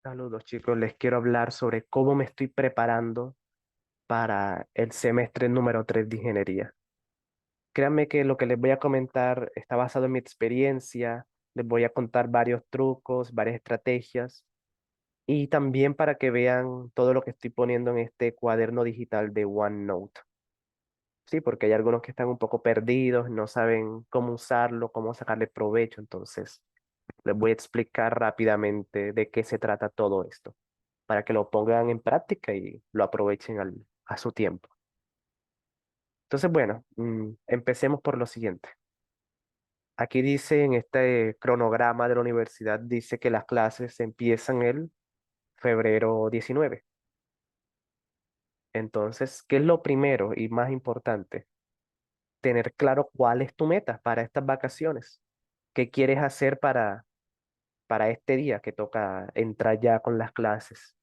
Saludos chicos, les quiero hablar sobre cómo me estoy preparando para el semestre número 3 de ingeniería. Créanme que lo que les voy a comentar está basado en mi experiencia, les voy a contar varios trucos, varias estrategias y también para que vean todo lo que estoy poniendo en este cuaderno digital de OneNote. Sí, porque hay algunos que están un poco perdidos, no saben cómo usarlo, cómo sacarle provecho, entonces les voy a explicar rápidamente de qué se trata todo esto, para que lo pongan en práctica y lo aprovechen a su tiempo. Entonces, bueno, empecemos por lo siguiente. Aquí dice en este cronograma de la universidad, dice que las clases empiezan el febrero 19. Entonces, ¿qué es lo primero y más importante? Tener claro cuál es tu meta para estas vacaciones. ¿Qué quieres hacer para este día que toca entrar ya con las clases?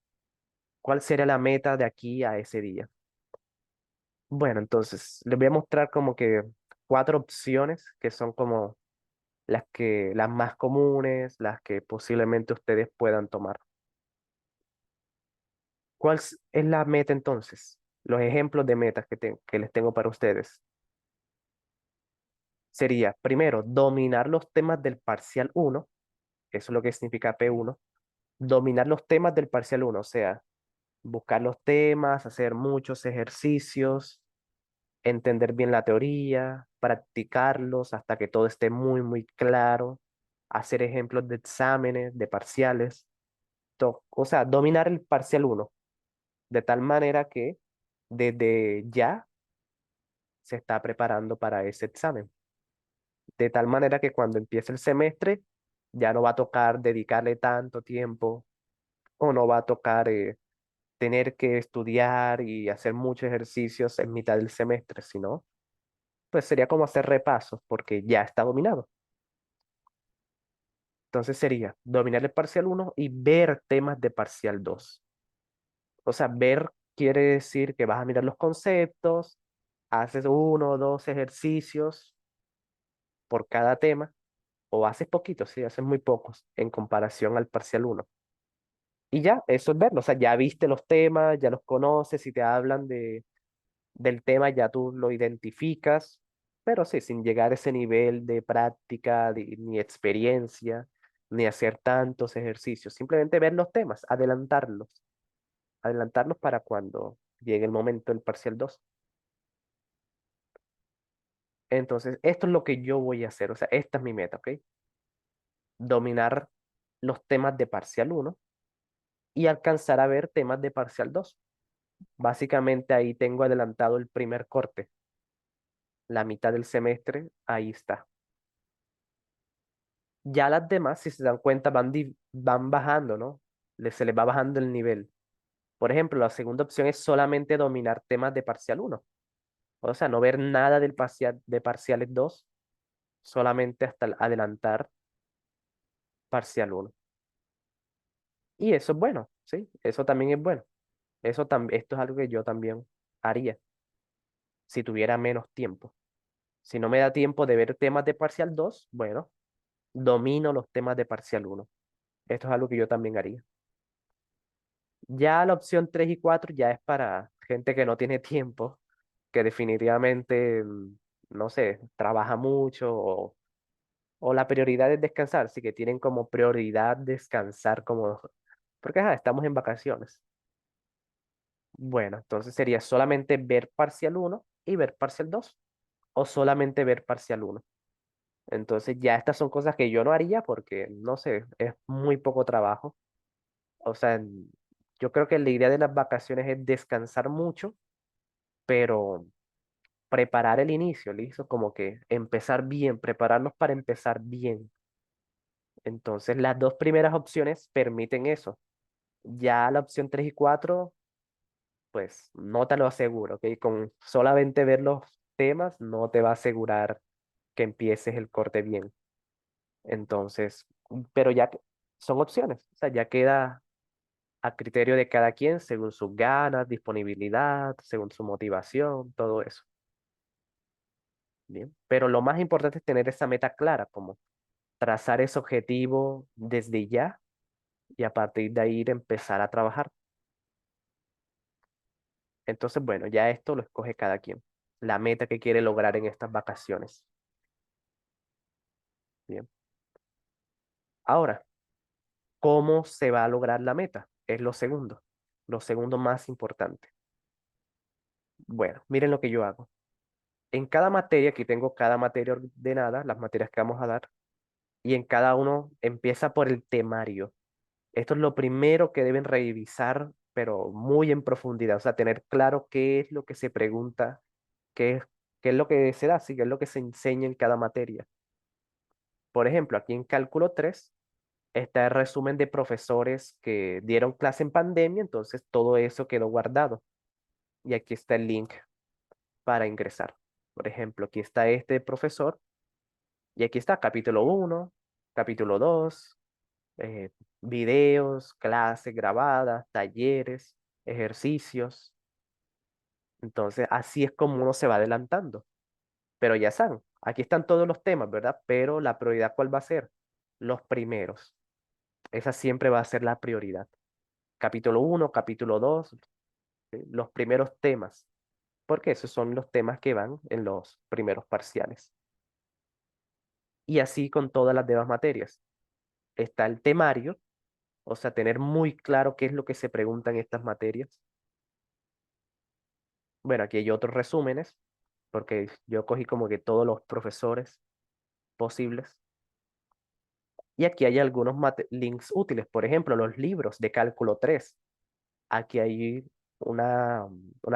¿Cuál sería la meta de aquí a ese día? Bueno, entonces les voy a mostrar como que cuatro opciones que son como las más comunes, las que posiblemente ustedes puedan tomar. ¿Es la meta entonces? Los ejemplos de metas que les tengo para ustedes. Sería, primero, dominar los temas del parcial uno, eso es lo que significa P1, dominar los temas del parcial uno, o sea, buscar los temas, hacer muchos ejercicios, entender bien la teoría, practicarlos hasta que todo esté muy, muy claro, hacer ejemplos de exámenes, de parciales, o sea, dominar el parcial uno de tal manera que desde ya se está preparando para ese examen. De tal manera que cuando empiece el semestre ya no va a tocar dedicarle tanto tiempo o no va a tocar tener que estudiar y hacer muchos ejercicios en mitad del semestre, sino pues sería como hacer repasos porque ya está dominado. Entonces sería dominar el parcial uno y ver temas de parcial 2. O sea, ver quiere decir que vas a mirar los conceptos, haces uno o dos ejercicios por cada tema, o haces poquitos, sí, haces muy pocos en comparación al parcial uno. Y ya, eso es verlo. O sea, ya viste los temas, ya los conoces, si te hablan del tema, ya tú lo identificas, pero sí, sin llegar a ese nivel de práctica, ni experiencia, ni hacer tantos ejercicios. Simplemente ver los temas, adelantarlos para cuando llegue el momento del parcial 2. Entonces, esto es lo que yo voy a hacer, o sea, esta es mi meta, ¿ok? Dominar los temas de parcial uno y alcanzar a ver temas de parcial 2. Básicamente ahí tengo adelantado el primer corte, la mitad del semestre, ahí está. Ya las demás, si se dan cuenta, van bajando, ¿no? Se les va bajando el nivel. Por ejemplo, la segunda opción es solamente dominar temas de parcial uno. O sea, no ver nada del parcial, de parciales 2, solamente hasta adelantar parcial uno. Y eso es bueno, ¿sí? Eso también es bueno. Esto es algo que yo también haría si tuviera menos tiempo. Si no me da tiempo de ver temas de parcial 2, bueno, domino los temas de parcial uno. Esto es algo que yo también haría. Ya la opción 3 y 4 ya es para gente que no tiene tiempo, que definitivamente, no sé, trabaja mucho o la prioridad es descansar, sí que tienen como prioridad descansar como, porque ajá, estamos en vacaciones. Bueno, entonces sería solamente ver parcial uno y ver parcial 2 o solamente ver parcial uno. Entonces ya estas son cosas que yo no haría porque, no sé, es muy poco trabajo. O sea, yo creo que la idea de las vacaciones es descansar mucho, pero preparar el inicio, listo, como que empezar bien, prepararnos para empezar bien. Entonces las dos primeras opciones permiten eso. Ya la opción 3 y 4 pues no te lo aseguro, ¿ok? Con solamente ver los temas no te va a asegurar que empieces el corte bien. Entonces, pero son opciones, o sea, ya queda a criterio de cada quien según sus ganas, disponibilidad, según su motivación, todo eso. Bien, pero lo más importante es tener esa meta clara, como trazar ese objetivo desde ya y a partir de ahí empezar a trabajar. Entonces, bueno, ya esto lo escoge cada quien, la meta que quiere lograr en estas vacaciones. Bien. Ahora, ¿cómo se va a lograr la meta? Es lo segundo más importante. Bueno, miren lo que yo hago. En cada materia, aquí tengo cada materia ordenada, las materias que vamos a dar, y en cada uno empieza por el temario. Esto es lo primero que deben revisar, pero muy en profundidad, o sea, tener claro qué es lo que se pregunta, qué es, qué es lo que se da, sí, qué es lo que se enseña en cada materia. Por ejemplo, aquí en cálculo 3 está el resumen de profesores que dieron clase en pandemia, entonces todo eso quedó guardado. Y aquí está el link para ingresar. Por ejemplo, aquí está este profesor y aquí está capítulo 1, capítulo 2, eh, videos, clases grabadas, talleres, ejercicios. Entonces, así es como uno se va adelantando. Pero ya saben, aquí están todos los temas, ¿verdad? Pero la prioridad, ¿cuál va a ser? Los primeros. Esa siempre va a ser la prioridad. Capítulo 1, capítulo 2, ¿sí? Los primeros temas, porque esos son los temas que van en los primeros parciales. Y así con todas las demás materias. Está el temario, o sea, tener muy claro qué es lo que se pregunta en estas materias. Bueno, aquí hay otros resúmenes, porque yo cogí como que todos los profesores posibles. Y aquí hay algunos links útiles, por ejemplo, los libros de cálculo 3. Aquí hay una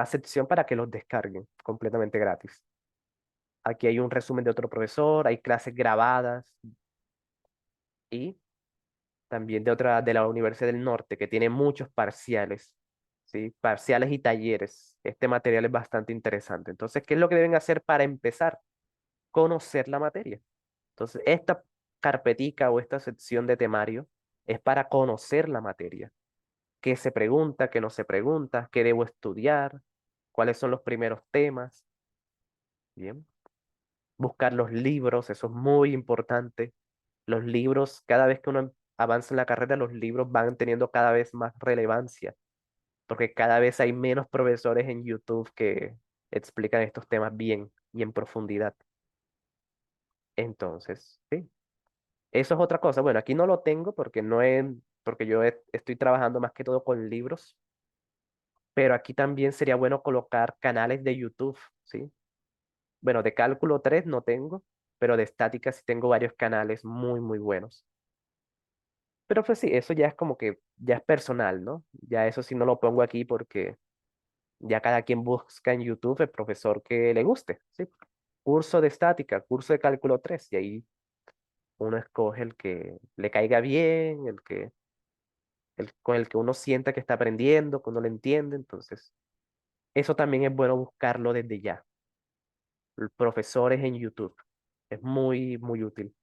sección para que los descarguen completamente gratis. Aquí hay un resumen de otro profesor, hay clases grabadas y también de otra, de la Universidad del Norte, que tiene muchos parciales, ¿sí? Parciales y talleres. Este material es bastante interesante. Entonces, ¿qué es lo que deben hacer para empezar? Conocer la materia. Entonces, esta carpetica o esta sección de temario es para conocer la materia. ¿Qué se pregunta, qué no se pregunta, qué debo estudiar, cuáles son los primeros temas? Bien. Buscar los libros, eso es muy importante. Los libros, cada vez que uno avanza en la carrera, los libros van teniendo cada vez más relevancia, porque cada vez hay menos profesores en YouTube que explican estos temas bien y en profundidad. Entonces, sí, eso es otra cosa. Bueno, aquí no lo tengo porque porque yo estoy trabajando más que todo con libros, pero aquí también sería bueno colocar canales de YouTube, ¿sí? Bueno, de cálculo 3 no tengo, pero de estática sí tengo varios canales muy, muy buenos. Pero pues sí, eso ya es como que, ya es personal, ¿no? Ya eso sí no lo pongo aquí porque ya cada quien busca en YouTube el profesor que le guste, ¿sí? Curso de estática, curso de cálculo 3 y ahí uno escoge el que le caiga bien, con el que uno sienta que está aprendiendo, que uno lo entiende, entonces eso también es bueno buscarlo desde ya. Profesores en YouTube. Es muy, muy útil.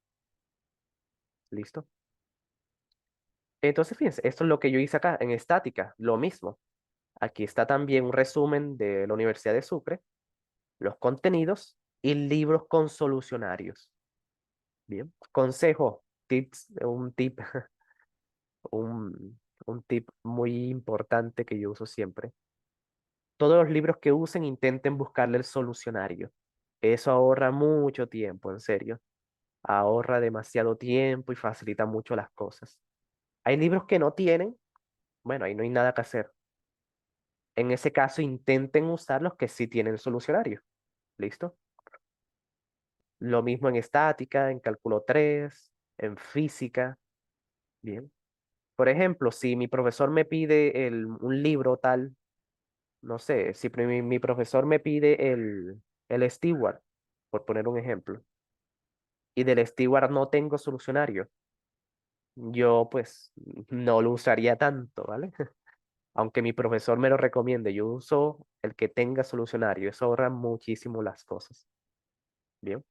¿Listo? Entonces, fíjense, esto es lo que yo hice acá en estática, lo mismo. Aquí está también un resumen de la Universidad de Sucre, los contenidos y libros con solucionarios. Bien. Consejo, tips, un tip muy importante que yo uso siempre. Todos los libros que usen intenten buscarle el solucionario. Eso ahorra mucho tiempo, en serio. Ahorra demasiado tiempo y facilita mucho las cosas. Hay libros que no tienen, bueno, ahí no hay nada que hacer. En ese caso, intenten usar los que sí tienen solucionario. ¿Listo? Lo mismo en estática, en cálculo 3, en física. Bien. Por ejemplo, si mi profesor me pide un libro tal, no sé, si mi profesor me pide el Steward, por poner un ejemplo, y del Steward no tengo solucionario, yo pues no lo usaría tanto, ¿vale? Aunque mi profesor me lo recomiende, yo uso el que tenga solucionario, eso ahorra muchísimo las cosas. Bien.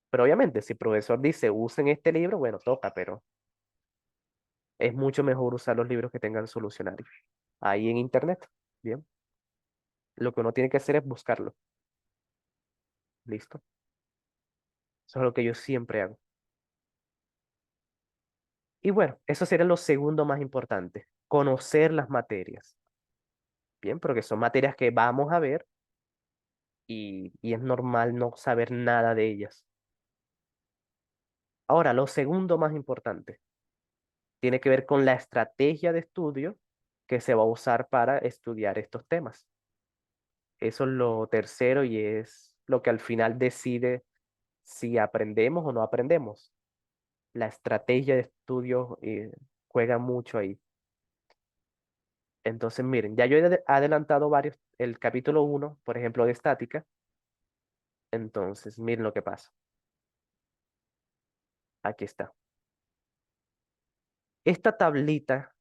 Pero obviamente, si el profesor dice usen este libro, bueno, toca, pero es mucho mejor usar los libros que tengan solucionario. Ahí en internet. Bien. Lo que uno tiene que hacer es buscarlo. Listo. Eso es lo que yo siempre hago. Y bueno, eso sería lo segundo más importante, conocer las materias. Bien, porque son materias que vamos a ver y es normal no saber nada de ellas. Ahora, lo segundo más importante tiene que ver con la estrategia de estudio que se va a usar para estudiar estos temas. Eso es lo tercero y es lo que al final decide si aprendemos o no aprendemos. La estrategia de estudio juega mucho ahí. Entonces, miren, ya yo he adelantado varios, el capítulo uno, por ejemplo, de estática. Entonces, miren lo que pasa. Aquí está. Esta tablita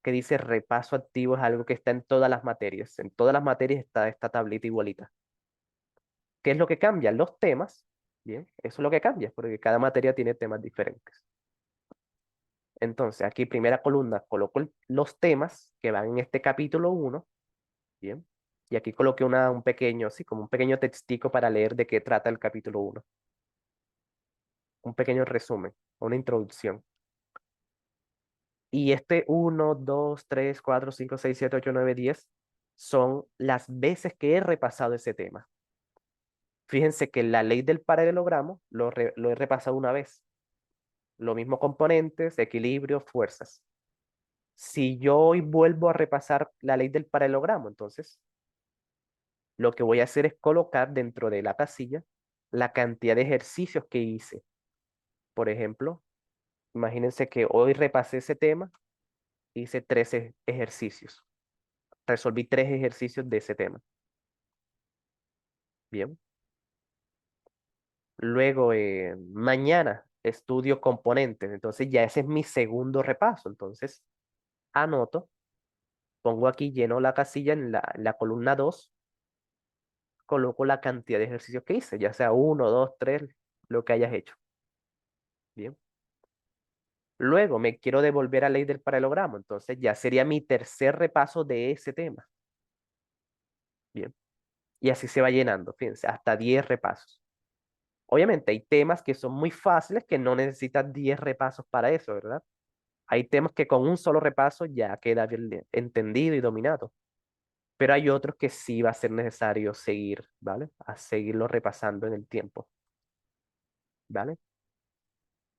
que dice repaso activo es algo que está en todas las materias. En todas las materias está esta tablita igualita. ¿Qué es lo que cambia? Los temas. Bien, eso es lo que cambia, porque cada materia tiene temas diferentes. Entonces, aquí primera columna coloco los temas que van en este capítulo uno. Bien. Y aquí coloqué un pequeño, así como un pequeño textico para leer de qué trata el capítulo uno. Un pequeño resumen, una introducción. Y este uno 2 3 4 5 6 7 8 9 10 son las veces que he repasado ese tema. Fíjense que la ley del paralelogramo lo he repasado una vez. Lo mismo componentes, equilibrio, fuerzas. Si yo hoy vuelvo a repasar la ley del paralelogramo, entonces lo que voy a hacer es colocar dentro de la casilla la cantidad de ejercicios que hice. Por ejemplo, imagínense que hoy repasé ese tema, hice 13 ejercicios. Resolví 3 ejercicios de ese tema. Bien. Luego, mañana estudio componentes. Entonces ya ese es mi segundo repaso. Entonces anoto, pongo aquí, lleno la casilla en la columna 2, coloco la cantidad de ejercicios que hice, ya sea uno, 2, 3, lo que hayas hecho. Bien. Luego me quiero devolver a ley del paralelogramo. Entonces ya sería mi tercer repaso de ese tema. Bien. Y así se va llenando, fíjense, hasta 10 repasos. Obviamente hay temas que son muy fáciles que no necesitan 10 repasos para eso, ¿verdad? Hay temas que con un solo repaso ya queda bien entendido y dominado. Pero hay otros que sí va a ser necesario seguir, ¿vale? A seguirlo repasando en el tiempo, ¿vale?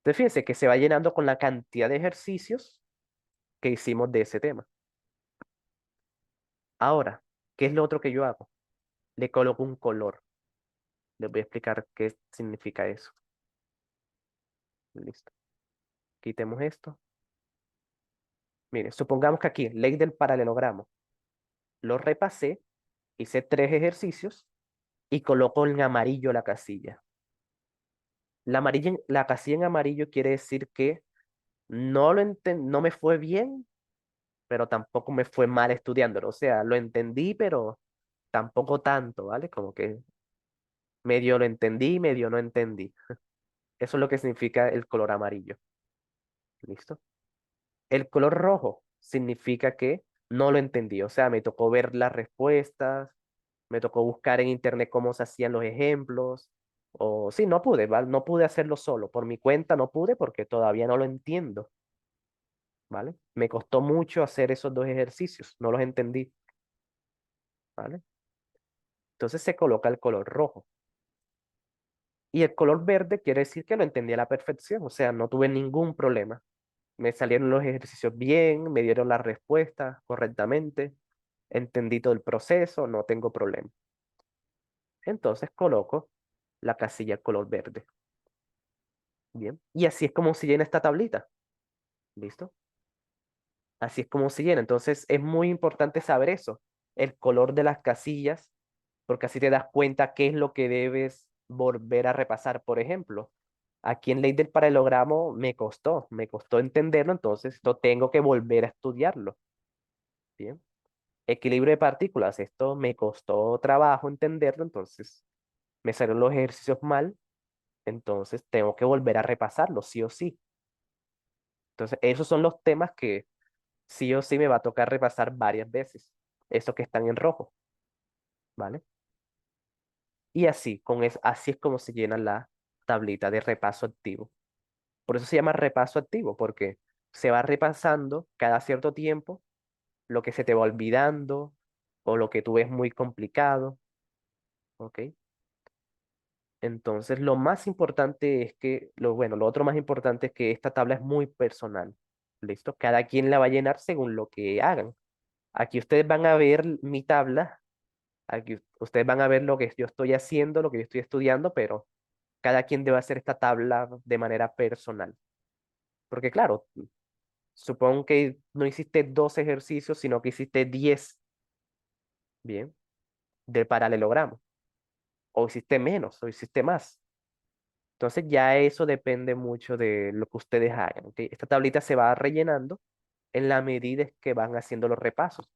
Entonces fíjense que se va llenando con la cantidad de ejercicios que hicimos de ese tema. Ahora, ¿qué es lo otro que yo hago? Le coloco un color. Les voy a explicar qué significa eso. Listo. Quitemos esto. Mire, supongamos que aquí, ley del paralelogramo, lo repasé, hice 3 ejercicios y coloco en amarillo la casilla. La casilla en amarillo quiere decir que no me fue bien, pero tampoco me fue mal estudiándolo. O sea, lo entendí, pero tampoco tanto, ¿vale? Como que medio lo entendí, medio no entendí. Eso es lo que significa el color amarillo. ¿Listo? El color rojo significa que no lo entendí. O sea, me tocó ver las respuestas, me tocó buscar en internet cómo se hacían los ejemplos. O sí, no pude, ¿vale? No pude hacerlo solo. Por mi cuenta no pude porque todavía no lo entiendo. ¿Vale? Me costó mucho hacer esos 2 ejercicios, no los entendí. ¿Vale? Entonces se coloca el color rojo. Y el color verde quiere decir que lo entendí a la perfección, o sea, no tuve ningún problema. Me salieron los ejercicios bien, me dieron las respuestas correctamente, entendí todo el proceso, no tengo problema. Entonces coloco la casilla color verde. Bien. Y así es como se llena esta tablita. ¿Listo? Así es como se llena. Entonces es muy importante saber eso, el color de las casillas, porque así te das cuenta qué es lo que debes volver a repasar. Por ejemplo, aquí en ley del paralelogramo me costó entenderlo, entonces esto tengo que volver a estudiarlo. Bien. Equilibrio de partículas, esto me costó trabajo entenderlo, entonces me salieron los ejercicios mal, entonces tengo que volver a repasarlo, sí o sí. Entonces, esos son los temas que sí o sí me va a tocar repasar varias veces, esos que están en rojo, ¿vale? Y así, así es como se llena la tablita de repaso activo. Por eso se llama repaso activo, porque se va repasando cada cierto tiempo lo que se te va olvidando o lo que tú ves muy complicado, ¿ok? Entonces, lo más importante es que, bueno, lo otro más importante es que esta tabla es muy personal, ¿listo? Cada quien la va a llenar según lo que hagan. Aquí ustedes van a ver mi tabla, aquí ustedes van a ver lo que yo estoy haciendo, lo que yo estoy estudiando, pero cada quien debe hacer esta tabla de manera personal. Porque claro, supongo que no hiciste 2 ejercicios, sino que hiciste 10, bien, de paralelogramo. O hiciste menos, o hiciste más. Entonces ya eso depende mucho de lo que ustedes hagan, ¿ok? Esta tablita se va rellenando en la medida que van haciendo los repasos,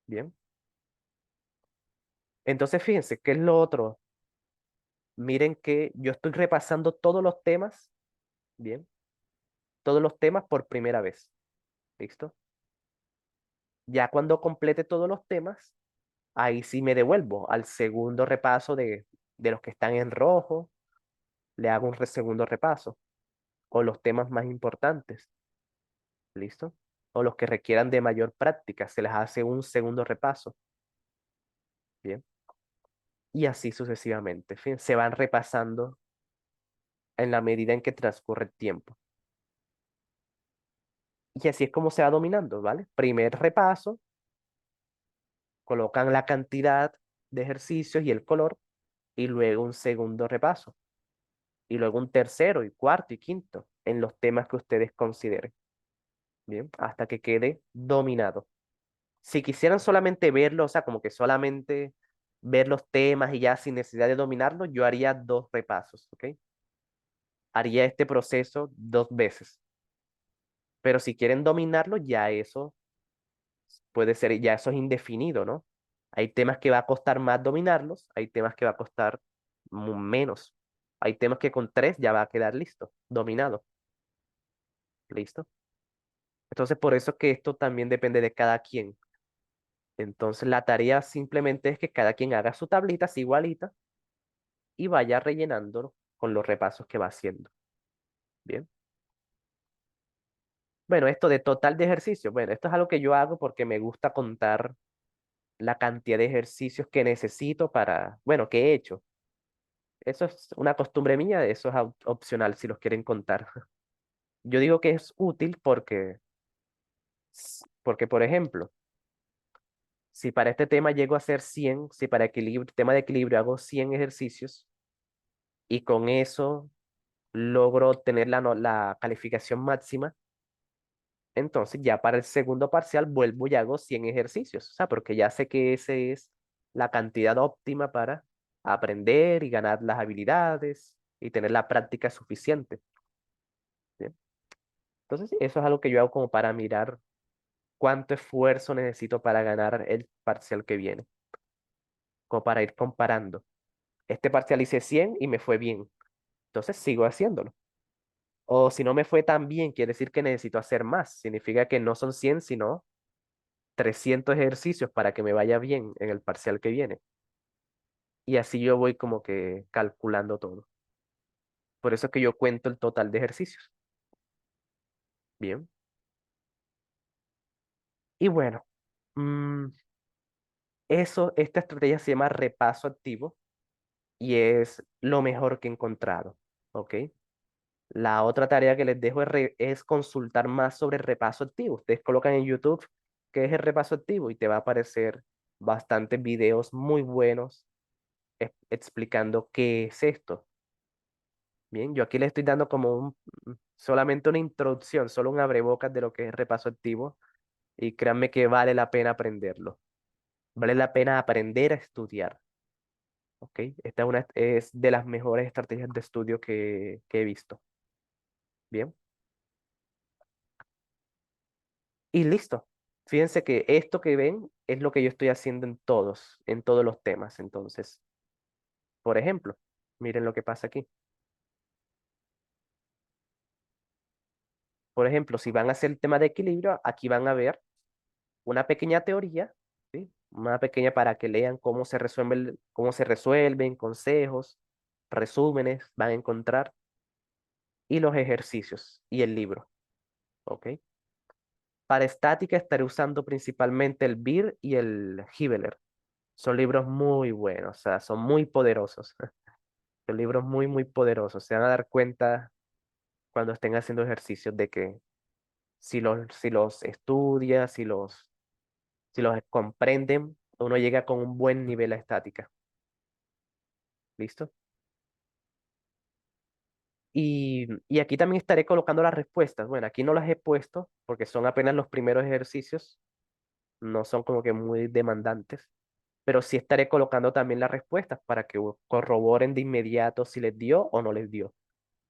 ¿bien? Entonces fíjense, ¿qué es lo otro? Miren que yo estoy repasando todos los temas, ¿bien? Todos los temas por primera vez, ¿listo? Ya cuando complete todos los temas, ahí sí me devuelvo al segundo repaso de los que están en rojo, le hago un segundo repaso, o los temas más importantes, ¿listo? O los que requieran de mayor práctica, se les hace un segundo repaso, ¿bien? Y así sucesivamente, se van repasando en la medida en que transcurre el tiempo. Y así es como se va dominando, ¿vale? Primer repaso, colocan la cantidad de ejercicios y el color, y luego un segundo repaso, y luego un tercero y cuarto y quinto en los temas que ustedes consideren, ¿bien? Hasta que quede dominado. Si quisieran solamente verlo, o sea, como que solamente ver los temas y ya sin necesidad de dominarlo, yo haría 2 repasos, ¿ok? Haría este proceso 2 veces. Pero si quieren dominarlo, ya eso puede ser, ya eso es indefinido, ¿no? Hay temas que va a costar más dominarlos, hay temas que va a costar menos. Hay temas que con 3 ya va a quedar listo, dominado, listo. Entonces, por eso que esto también depende de cada quien. Entonces, la tarea simplemente es que cada quien haga su tablita así igualita y vaya rellenándolo con los repasos que va haciendo. Bien. Bueno, esto de total de ejercicio, bueno, esto es algo que yo hago porque me gusta contar la cantidad de ejercicios que necesito para, bueno, que he hecho. Eso es una costumbre mía, eso es opcional si los quieren contar. Yo digo que es útil porque, porque por ejemplo, si para este tema llego a hacer 100, si para equilibrio, tema de equilibrio hago 100 ejercicios y con eso logro obtener la calificación máxima, entonces ya para el segundo parcial vuelvo y hago 100 ejercicios, o sea, porque ya sé que esa es la cantidad óptima para aprender y ganar las habilidades y tener la práctica suficiente. ¿Bien? Entonces, sí, eso es algo que yo hago como para mirar cuánto esfuerzo necesito para ganar el parcial que viene, como para ir comparando. Este parcial hice 100 y me fue bien, entonces sigo haciéndolo. O si no me fue tan bien, quiere decir que necesito hacer más. Significa que no son 100 sino 300 ejercicios para que me vaya bien en el parcial que viene. Y así yo voy como que calculando todo. Por eso es que yo cuento el total de ejercicios. Bien. Y bueno, mm, esta estrategia se llama repaso activo y es lo mejor que he encontrado. ¿Ok? La otra tarea que les dejo es consultar más sobre el repaso activo. Ustedes colocan en YouTube qué es el repaso activo y te va a aparecer bastantes videos muy buenos explicando qué es esto. Bien, yo aquí le estoy dando como solamente una introducción, solo un abrebocas de lo que es repaso activo y créanme que vale la pena aprenderlo. Vale la pena aprender a estudiar. ¿Ok? Esta es de las mejores estrategias de estudio que he visto. Bien. Y listo. Fíjense que esto que ven es lo que yo estoy haciendo en todos los temas. Entonces, por ejemplo, miren lo que pasa aquí. Por ejemplo, si van a hacer el tema de equilibrio, aquí van a ver una pequeña teoría, ¿sí? Una pequeña para que lean cómo se resuelven, consejos, resúmenes, van a encontrar. y los ejercicios y el libro, ¿ok? Para estática estaré usando principalmente el BIR y el Hibbeler. Son libros muy buenos, o sea, son muy poderosos. Son libros muy, muy poderosos. Se van a dar cuenta cuando estén haciendo ejercicios de que si los estudia, si los comprenden, uno llega con un buen nivel a estática. ¿Listo? Y aquí también estaré colocando las respuestas. Bueno, aquí no las he puesto porque son apenas los primeros ejercicios, no son como que muy demandantes, pero sí estaré colocando también las respuestas para que corroboren de inmediato si les dio o no les dio.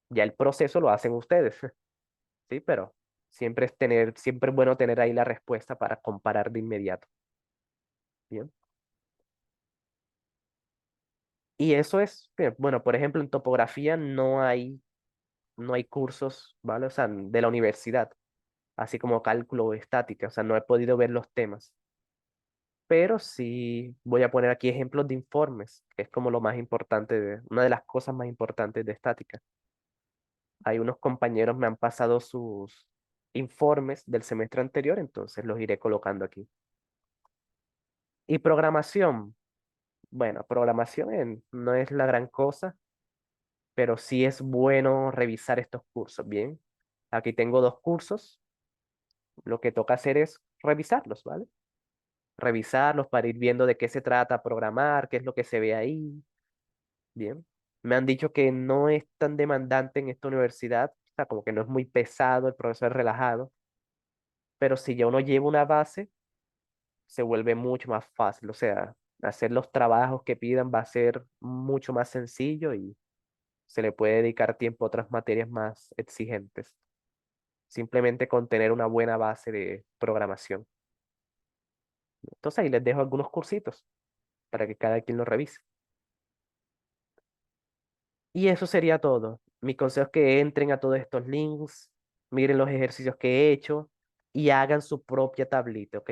Ya el proceso lo hacen ustedes, ¿sí? Pero siempre es bueno tener ahí la respuesta para comparar de inmediato. Bien. Y eso es, bueno, por ejemplo, en topografía no hay cursos, ¿vale? O sea, de la universidad, así como cálculo o estática, o sea, no he podido ver los temas, pero sí voy a poner aquí ejemplos de informes, que es como lo más importante, una de las cosas más importantes de estática. Hay unos compañeros me han pasado sus informes del semestre anterior, entonces los iré colocando aquí. Y programación, bueno, no es la gran cosa, pero sí es bueno revisar estos cursos, ¿bien? Aquí tengo dos cursos, lo que toca hacer es revisarlos, ¿vale? Revisarlos para ir viendo de qué se trata programar, qué es lo que se ve ahí, ¿bien? Me han dicho que no es tan demandante en esta universidad, o sea, como que no es muy pesado, el profesor es relajado, pero si ya uno lleva una base, se vuelve mucho más fácil, o sea, hacer los trabajos que pidan va a ser mucho más sencillo y se le puede dedicar tiempo a otras materias más exigentes, simplemente con tener una buena base de programación. Entonces ahí les dejo algunos cursitos para que cada quien los revise. Y eso sería todo. Mi consejo es que entren a todos estos links, miren los ejercicios que he hecho y hagan su propia tablita, ¿ok?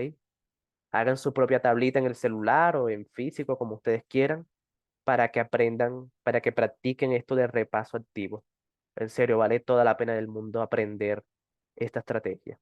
Hagan su propia tablita en el celular o en físico, como ustedes quieran, para que aprendan, para que practiquen esto de repaso activo. En serio, vale toda la pena del mundo aprender esta estrategia.